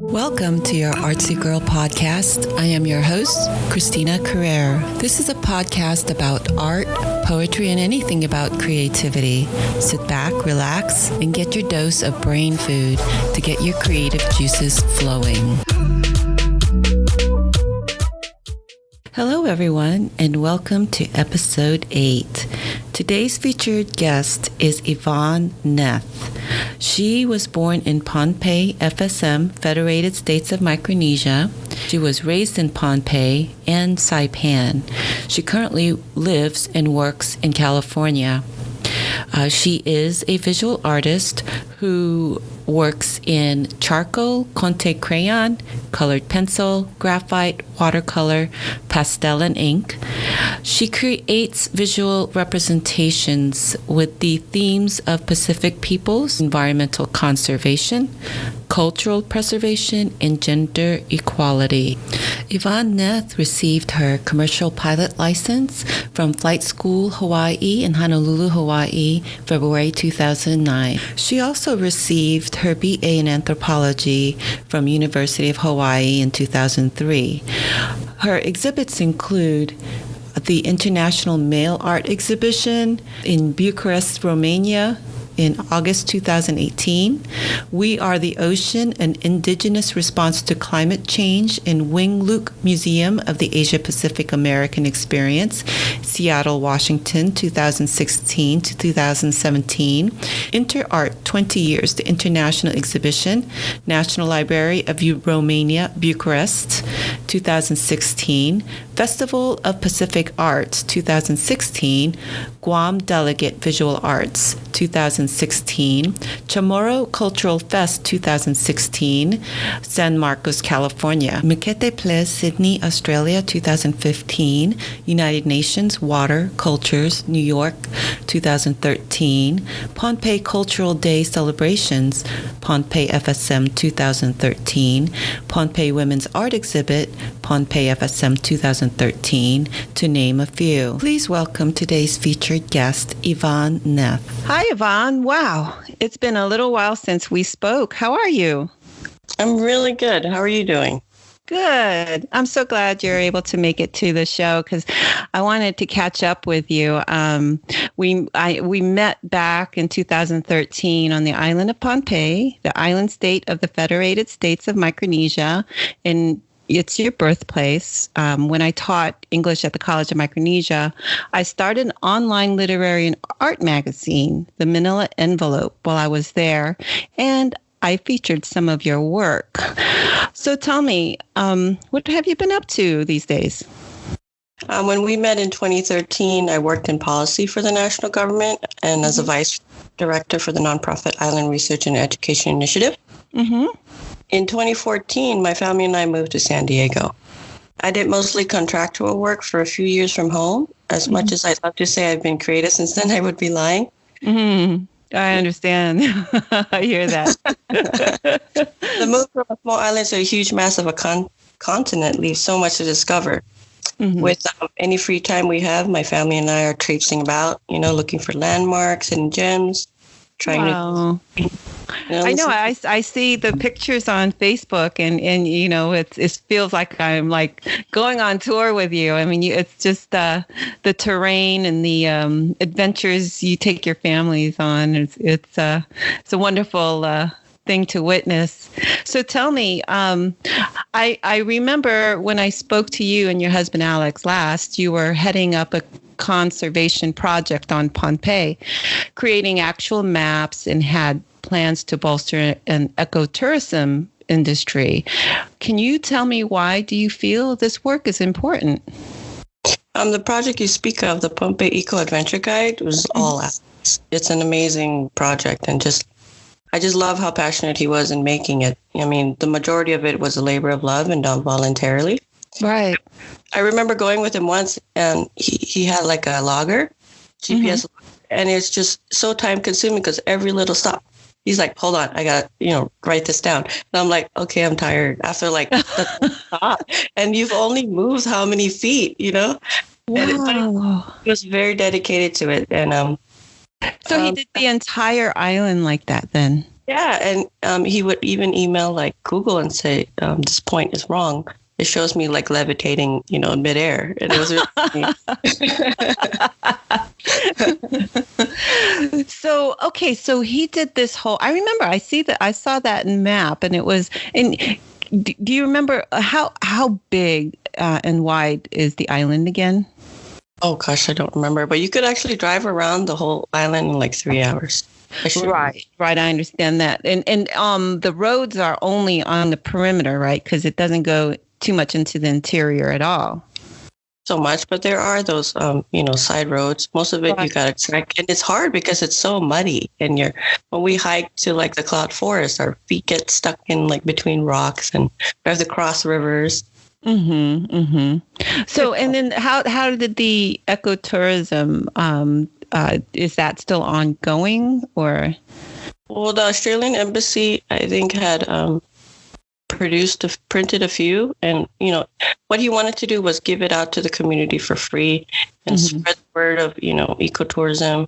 Welcome to your Artsy Girl podcast. I am your host, Christina Carrere. This is a podcast about art, poetry, and anything about creativity. Sit back, relax, and get your dose of brain food to get your creative juices flowing. Hello, everyone, and welcome to episode 8. Today's featured guest is Yvonne Neth. She was born in Pohnpei, FSM, Federated States of Micronesia. She was raised in Pohnpei and Saipan. She currently lives and works in California. She is a visual artist who works in charcoal, conte crayon, colored pencil, graphite, watercolor, pastel, and ink. She creates visual representations with the themes of Pacific peoples, environmental conservation, cultural preservation, and gender equality. Yvonne Neth received her commercial pilot license from Flight School Hawaii in Honolulu, Hawaii, February 2009. She also received her BA in anthropology from University of Hawaii in 2003. Her exhibits include the International Mail Art Exhibition in Bucharest, Romania, in August 2018, We Are the Ocean, an Indigenous Response to Climate Change in Wing Luke Museum of the Asia Pacific American Experience, Seattle, Washington, 2016 to 2017, InterArt 20 Years, the International Exhibition, National Library of Romania, Bucharest, 2016, Festival of Pacific Arts, 2016, Guam Delegate Visual Arts, 2016, Chamorro Cultural Fest 2016, San Marcos, California, Mikete Place, Sydney, Australia 2015, United Nations Water Cultures, New York 2013, Pohnpei Cultural Day Celebrations, Pohnpei FSM 2013, Pohnpei Women's Art Exhibit, Pohnpei FSM 2013, to name a few. Please welcome today's featured guest, Yvonne Neth. Hi, Yvonne. Wow. It's been a little while since we spoke. How are you? I'm really good. How are you doing? Good. I'm so glad you're able to make it to the show because I wanted to catch up with you. We met back in 2013 on the island of Pohnpei, the island state of the Federated States of Micronesia, and it's your birthplace. When I taught English at the College of Micronesia, I started an online literary and art magazine, The Manila Envelope, while I was there, and I featured some of your work. So tell me, what have you been up to these days? When we met in 2013, I worked in policy for the national government and as a vice director for the nonprofit Island Research and Education Initiative. Mm-hmm. In 2014, my family and I moved to San Diego. I did mostly contractual work for a few years from home. As much as I'd love to say I've been creative since then, I would be lying. Mm-hmm. I understand. I hear that. The move from a small island to a huge mass of a continent leaves so much to discover. Mm-hmm. With any free time we have, my family and I are traipsing about, looking for landmarks and gems, trying to... I know. I see the pictures on Facebook, and it feels like I'm like going on tour with you. I mean, it's just the terrain and the adventures you take your families on. It's a wonderful thing to witness. So tell me, I remember when I spoke to you and your husband Alex last, you were heading up a conservation project on Pohnpei, creating actual maps and had plans to bolster an ecotourism industry. Can you tell me why do you feel this work is important? The project you speak of, the Pohnpei Eco Adventure Guide, was all aspects. It's an amazing project, and I just love how passionate he was in making it. I mean, the majority of it was a labor of love and done voluntarily. Right. I remember going with him once, and he had like a logger, GPS, and it's just so time consuming because every little stop, he's like, hold on, I got to, write this down. And I'm like, okay, I'm tired. After like, stop. And you've only moved how many feet, Wow. And he was very dedicated to it. And so he did the entire island like that then? Yeah, and he would even email like Google and say, "This point is wrong." It shows me like levitating, in midair, and it was really so he did this whole. I remember I saw that in map, and it was. And do you remember how big and wide is the island again? Oh gosh, I don't remember, but you could actually drive around the whole island in like 3 hours. Right. I understand that, and the roads are only on the perimeter, right? Because it doesn't go too much into the interior at all. So much, but there are those, side roads. Most of it you got to trek, and it's hard because it's so muddy. And when we hike to like the cloud forest, our feet get stuck in like between rocks, and we have to cross rivers. So, and then how did the ecotourism? Is that still ongoing, or? Well, the Australian embassy, I think, had printed a few, and what he wanted to do was give it out to the community for free and spread the word of ecotourism.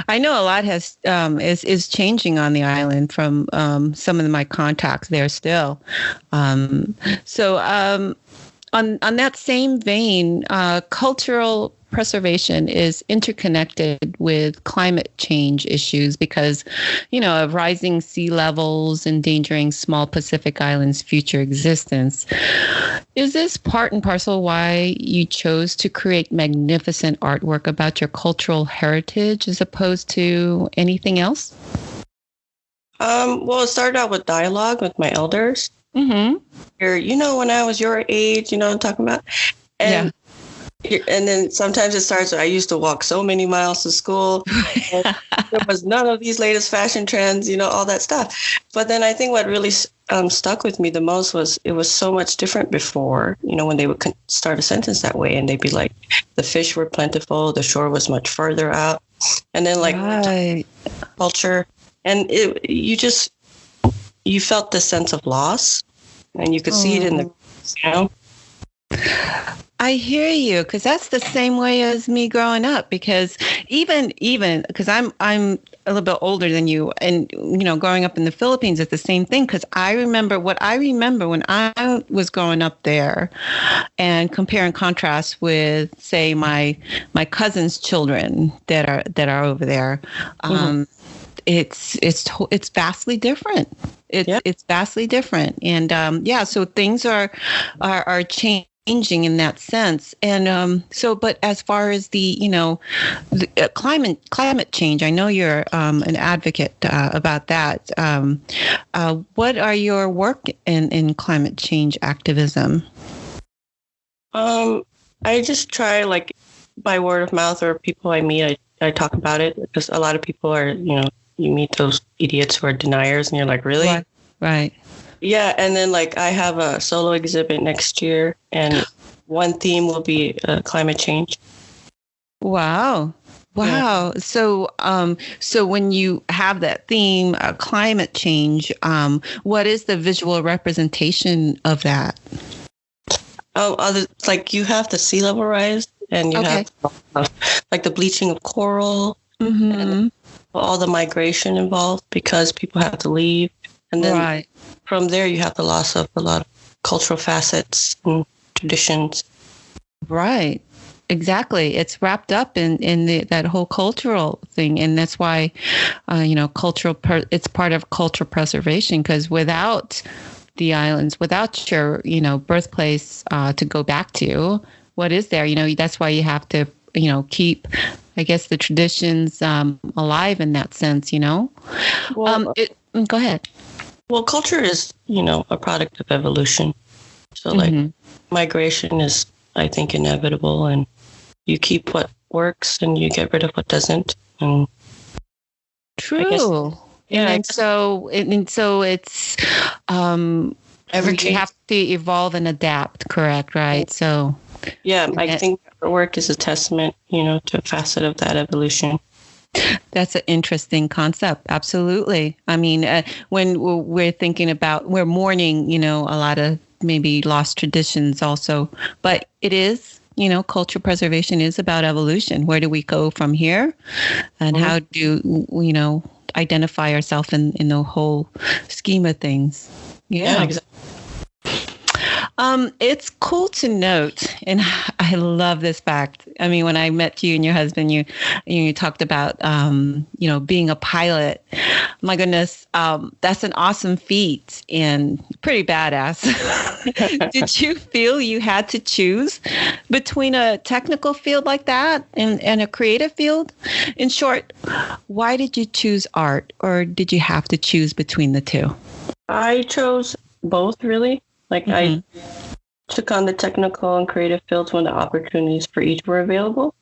I know a lot is changing on the island from some of my contacts there still. So on that same vein, cultural preservation is interconnected with climate change issues because, of rising sea levels endangering small Pacific islands' future existence. Is this part and parcel why you chose to create magnificent artwork about your cultural heritage as opposed to anything else? Well, it started out with dialogue with my elders. When I was your age, I'm talking about. And And then sometimes it starts with, I used to walk so many miles to school. And there was none of these latest fashion trends, all that stuff. But then I think what really stuck with me the most was it was so much different before, when they would start a sentence that way. And they'd be like, the fish were plentiful, the shore was much further out. And then culture. And you felt the sense of loss. And you could see it in the, I hear you, because that's the same way as me growing up. Because even because I'm a little bit older than you, and growing up in the Philippines, it's the same thing. Because I remember when I was growing up there, and compare and contrast with, say, my cousin's children that are over there. It's vastly different. It's vastly different, and so things are changing in that sense. And but as far as the climate change, I know you're an advocate about that. What are your work in climate change activism? I just try, like, by word of mouth or people I meet, I talk about it, because a lot of people are, you meet those idiots who are deniers and you're like, really? Right. Yeah, and then I have a solo exhibit next year, and one theme will be climate change. Wow. Yeah. So when you have that theme, climate change, what is the visual representation of that? You have the sea level rise, and you have the bleaching of coral, and all the migration involved because people have to leave. And then from there, you have the loss of a lot of cultural facets and traditions. Right. Exactly. It's wrapped up in that whole cultural thing. And that's why, it's part of cultural preservation, because without the islands, without your, birthplace to go back to, what is there? That's why you have to, keep, I guess, the traditions alive in that sense, Well, go ahead. Well, culture is, a product of evolution. So, migration is, I think, inevitable, and you keep what works and you get rid of what doesn't. And true. So it's you have to evolve and adapt. Correct. Right. So. Yeah, I think our work is a testament, to a facet of that evolution. That's an interesting concept. Absolutely. I mean, when we're mourning, a lot of maybe lost traditions also, but it is, cultural preservation is about evolution. Where do we go from here? And how do, identify ourselves in the whole scheme of things. Yeah, exactly. It's cool to note, and I love this fact. I mean, when I met you and your husband, you talked about, being a pilot. My goodness, that's an awesome feat and pretty badass. Did you feel you had to choose between a technical field like that and a creative field? In short, why did you choose art, or did you have to choose between the two? I chose both, really. Like, I took on the technical and creative fields when the opportunities for each were available.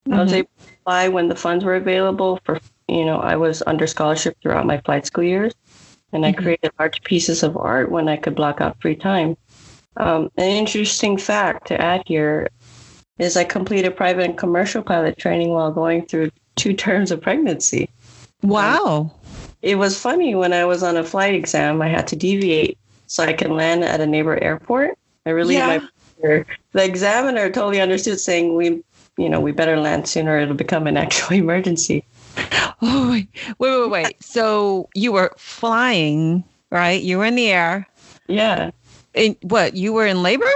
I was able to apply when the funds were available. I was under scholarship throughout my flight school years, and I created large pieces of art when I could block out free time. An interesting fact to add here is I completed private and commercial pilot training while going through 2 terms of pregnancy. Wow. It was funny, when I was on a flight exam, I had to deviate so I can land at a neighbor airport. I relieved my partner. The examiner totally understood, saying we better land sooner. It'll become an actual emergency. Oh, wait. So you were flying, right? You were in the air. Yeah. You were in labor?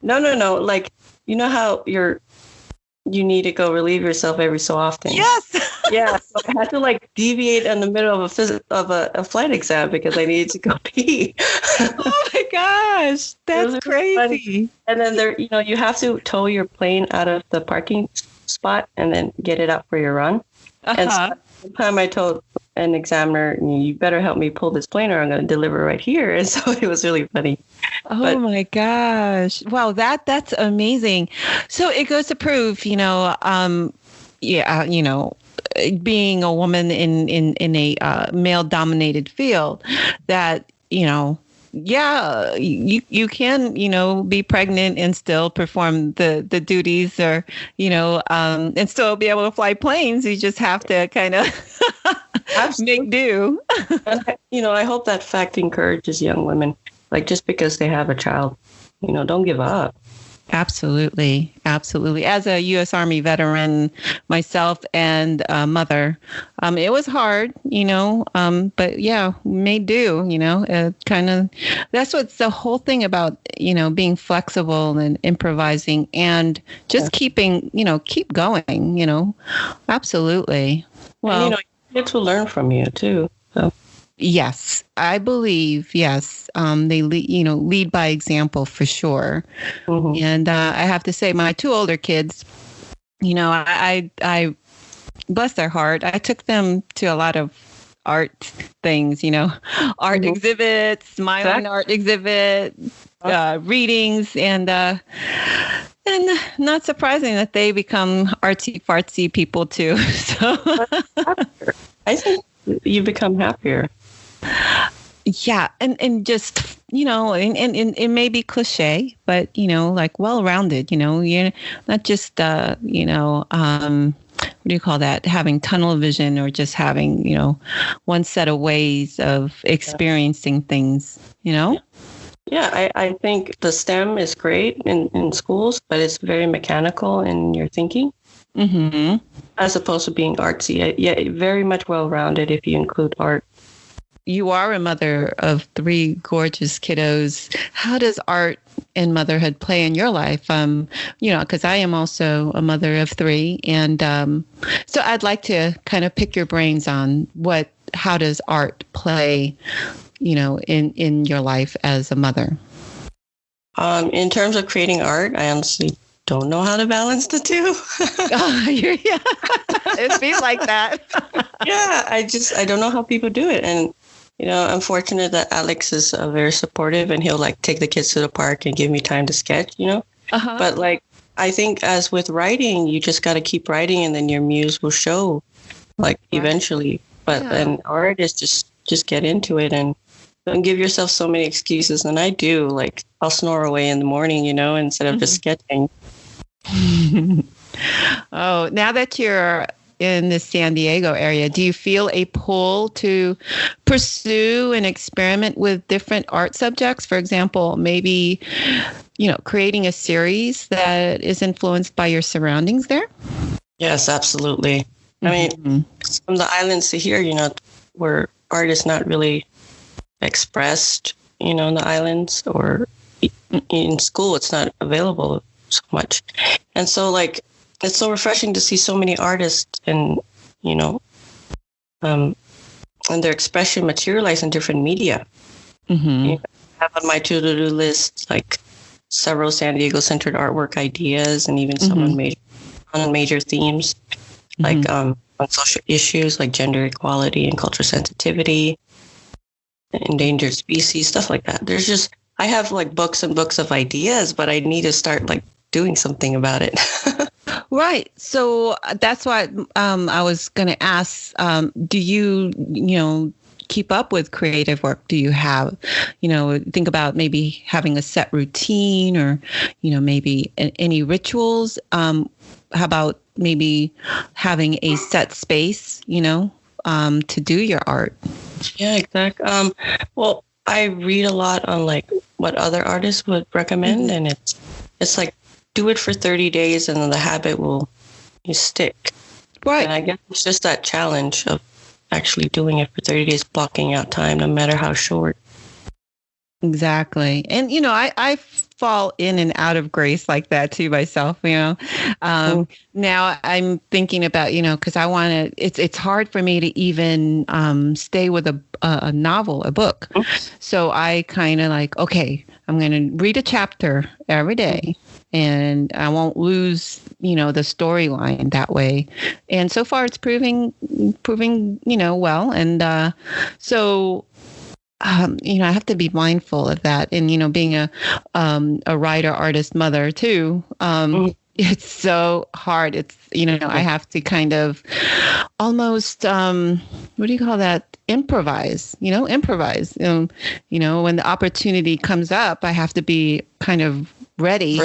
No. Like, you know how you need to go relieve yourself every so often. Yes. Yeah. So I had to deviate in the middle of a flight exam because I needed to go pee. Oh my gosh, that's crazy. Funny. And then you have to tow your plane out of the parking spot and then get it out for your run. And so the time I told an examiner, you better help me pull this plane or I'm going to deliver right here. And so it was really funny. My gosh. Wow, that's amazing. So it goes to prove, being a woman in a male-dominated field, that, you can, be pregnant and still perform the duties, or, and still be able to fly planes. You just have to kind of make do. And, I hope that fact encourages young women, just because they have a child, don't give up. Absolutely. As a U.S. Army veteran myself and mother, it was hard, but yeah, made do, kind of, that's what's the whole thing about, being flexible and improvising and just keep going, absolutely. Well, and, you get to learn from you too. So. Yes, I believe, yes. They lead by example for sure. Mm-hmm. And I have to say, my 2 older kids, I bless their heart, I took them to a lot of art things, art exhibits, my own art exhibit, readings, and not surprising that they become artsy fartsy people too. So I think you become happier. Yeah. And just, and it may be cliche, but, well-rounded, you're not just, what do you call that? Having tunnel vision, or just having, one set of ways of experiencing things, Yeah, I think the STEM is great in schools, but it's very mechanical in your thinking. Mm-hmm. As opposed to being artsy. Yeah, very much well-rounded if you include art. You are a mother of 3 gorgeous kiddos. How does art and motherhood play in your life? Because I am also a mother of 3. And so I'd like to kind of pick your brains on how does art play, in your life as a mother? In terms of creating art, I honestly don't know how to balance the 2. Yeah. It feels like that. Yeah, I don't know how people do it. And I'm fortunate that Alex is very supportive, and he'll take the kids to the park and give me time to sketch, But I think, as with writing, you just got to keep writing, and then your muse will show, eventually. But then art is just get into it, and don't give yourself so many excuses. And I do, I'll snore away in the morning, instead of just sketching. Oh, now that you're in the San Diego area, do you feel a pull to pursue and experiment with different art subjects? For example, maybe, creating a series that is influenced by your surroundings there? Yes, absolutely. I mean, from the islands to here, where art is not really expressed, in the islands, or in school, it's not available so much. And so, like, it's so refreshing to see so many artists and, and their expression materialize in different media. Mm-hmm. I have on my to-do list, like, several San Diego-centered artwork ideas, and even some on major themes, like on social issues like gender equality and cultural sensitivity, endangered species, stuff like that. I have like books and books of ideas, but I need to start like doing something about it. Right. So that's why I was going to ask, do you, keep up with creative work? Do you have, think about maybe having a set routine, or, maybe any rituals? How about maybe having a set space, to do your art? Yeah, exactly. Well, I read a lot on like what other artists would recommend, and it's like, do it for 30 days and then the habit will stick. Right. And I guess it's just that challenge of actually doing it for 30 days, blocking out time, no matter how short. Exactly. And, I fall in and out of grace like that too myself, Now I'm thinking about, because I want to, it's hard for me to even stay with a novel, a book. So I kind of like, okay, I'm going to read a chapter every day, and I won't lose, the storyline that way. And so far it's proving, well. And so I have to be mindful of that. And, being a writer, artist, mother too, it's so hard. It's, I have to kind of almost, what do you call that? Improvise. When the opportunity comes up, I have to be kind of ready.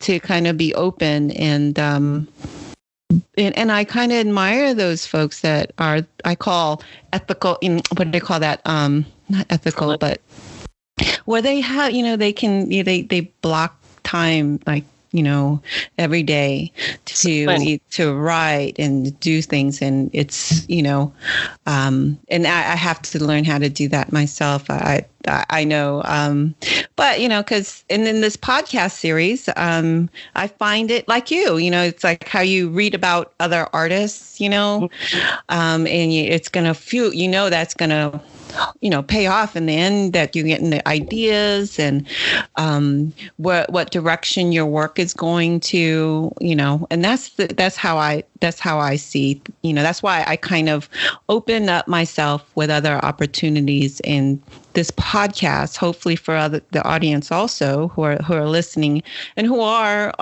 To kind of be open. And I kind of admire those folks that are, I call ethical, what do they call that? Not ethical, but where they have, they can, they block time, like, every day to write and do things. And it's, and I have to learn how to do that myself. I know, but, because in this podcast series, I find it like it's like how you read about other artists, and it's going to feel, that's going to, pay off in the end, that you're getting the ideas and what direction your work is going to, and that's how I see, that's why I kind of open up myself with other opportunities in this podcast, hopefully for the audience also who are listening and who are,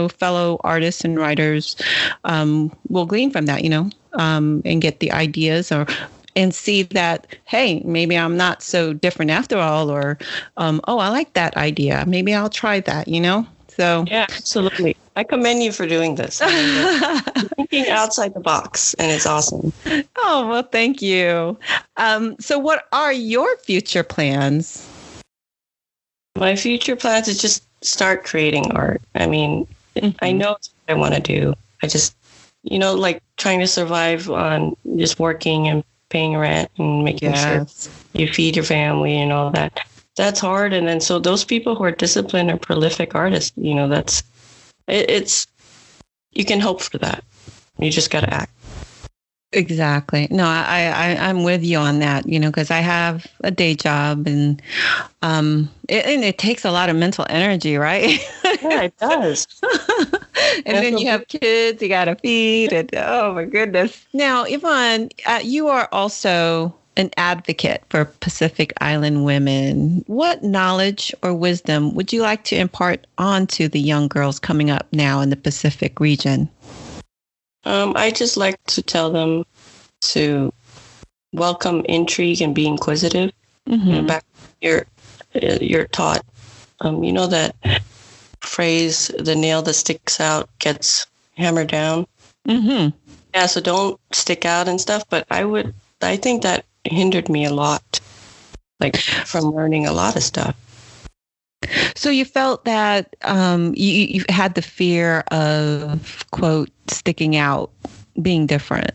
fellow artists and writers, will glean from that, and get the ideas and see that, hey, maybe I'm not so different after all, or, I like that idea. Maybe I'll try that, So yeah, absolutely. I commend you for doing this. You're thinking outside the box, and it's awesome. Oh, well, thank you. So what are your future plans? My future plans is just start creating art. I mean, I know it's what I want to do. I just, like trying to survive on just working and paying rent and making sure you feed your family and all that. That's hard. And then so those people who are disciplined or prolific artists, it's you can hope for that. You just got to act. Exactly. No, I'm with you on that, because I have a day job, and it takes a lot of mental energy, right? Yeah, it does. And then you have kids you got to feed, and oh my goodness. Now, Yvonne, you are also an advocate for Pacific Island women. What knowledge or wisdom would you like to impart onto the young girls coming up now in the Pacific region? I just like to tell them to welcome intrigue and be inquisitive. Back you're taught, that phrase, the nail that sticks out gets hammered down. Yeah, so don't stick out and stuff. But I think that hindered me a lot, like from learning a lot of stuff. So you felt that you had the fear of, quote, sticking out, being different.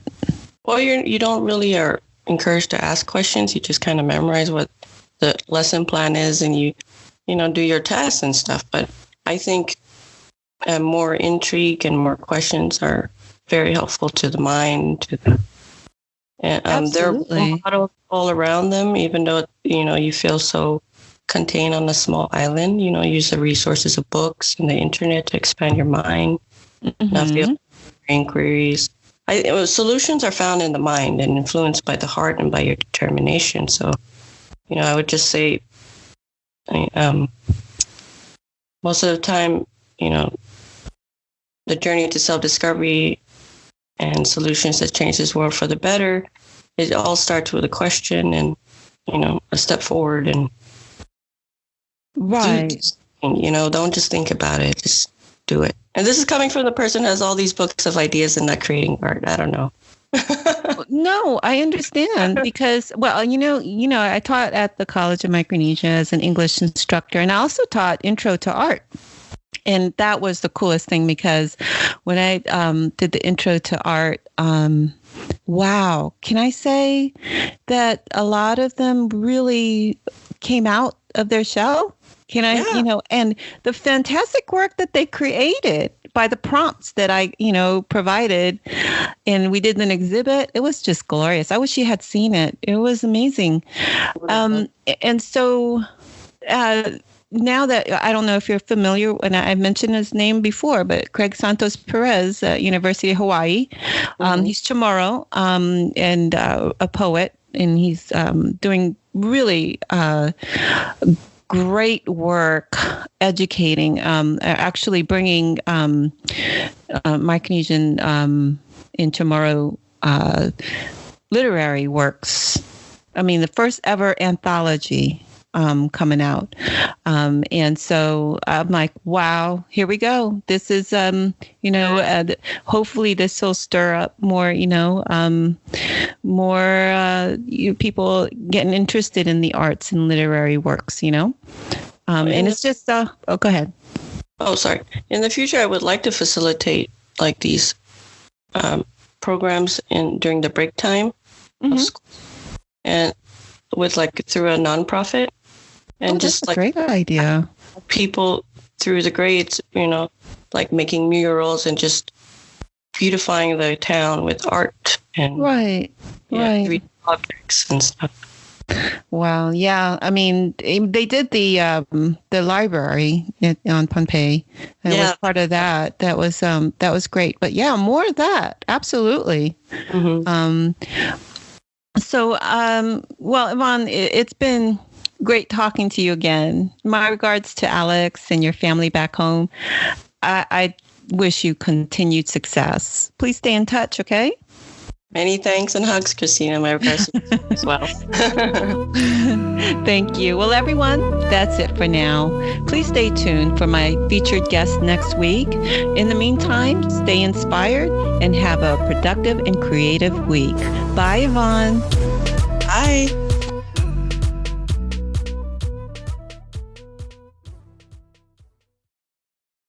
Well, you don't really are encouraged to ask questions. You just kind of memorize what the lesson plan is, and you do your tests and stuff. But I think more intrigue and more questions are very helpful to the mind. And there are models all around them, even though you feel so contained on a small island. Use the resources of books and the internet to expand your mind. Not feel inquiries. Solutions are found in the mind and influenced by the heart and by your determination. So, I would just say, most of the time, the journey to self-discovery and solutions that change this world for the better, it all starts with a question and, a step forward. And right. Don't just think about it. Just do it. And this is coming from the person who has all these books of ideas and not creating art. I don't know. No, I understand because, well, I taught at the College of Micronesia as an English instructor, and I also taught Intro to Art. And that was the coolest thing because when I did the Intro to Art, wow, can I say that a lot of them really came out of their shell? And the fantastic work that they created by the prompts that I, provided, and we did an exhibit. It was just glorious. I wish you had seen it. It was amazing. And so now that I don't know if you're familiar, and I mentioned his name before, but Craig Santos Perez at University of Hawaii. He's Chamorro and a poet, and he's doing really great work educating, actually bringing Micronesian and Chamorro literary works. I mean, the first ever anthology coming out. And so I'm like, wow, here we go. This is, hopefully this will stir up more, more people getting interested in the arts and literary works, and it's just, go ahead. Oh, sorry. In the future, I would like to facilitate like these programs during the break time of school, and with through a nonprofit. And just a great idea. People through the grades, like making murals and just beautifying the town with art and right. 3D objects and stuff. Wow. Yeah. I mean, they did the library on Pohnpei, and it was part of that. That was great. But yeah, more of that. Absolutely. So, well, Yvonne, it's been great talking to you again. My regards to Alex and your family back home. I wish you continued success. Please stay in touch, okay? Many thanks and hugs, Christina. My regards as well. Thank you. Well, everyone, that's it for now. Please stay tuned for my featured guest next week. In the meantime, stay inspired and have a productive and creative week. Bye, Yvonne. Bye.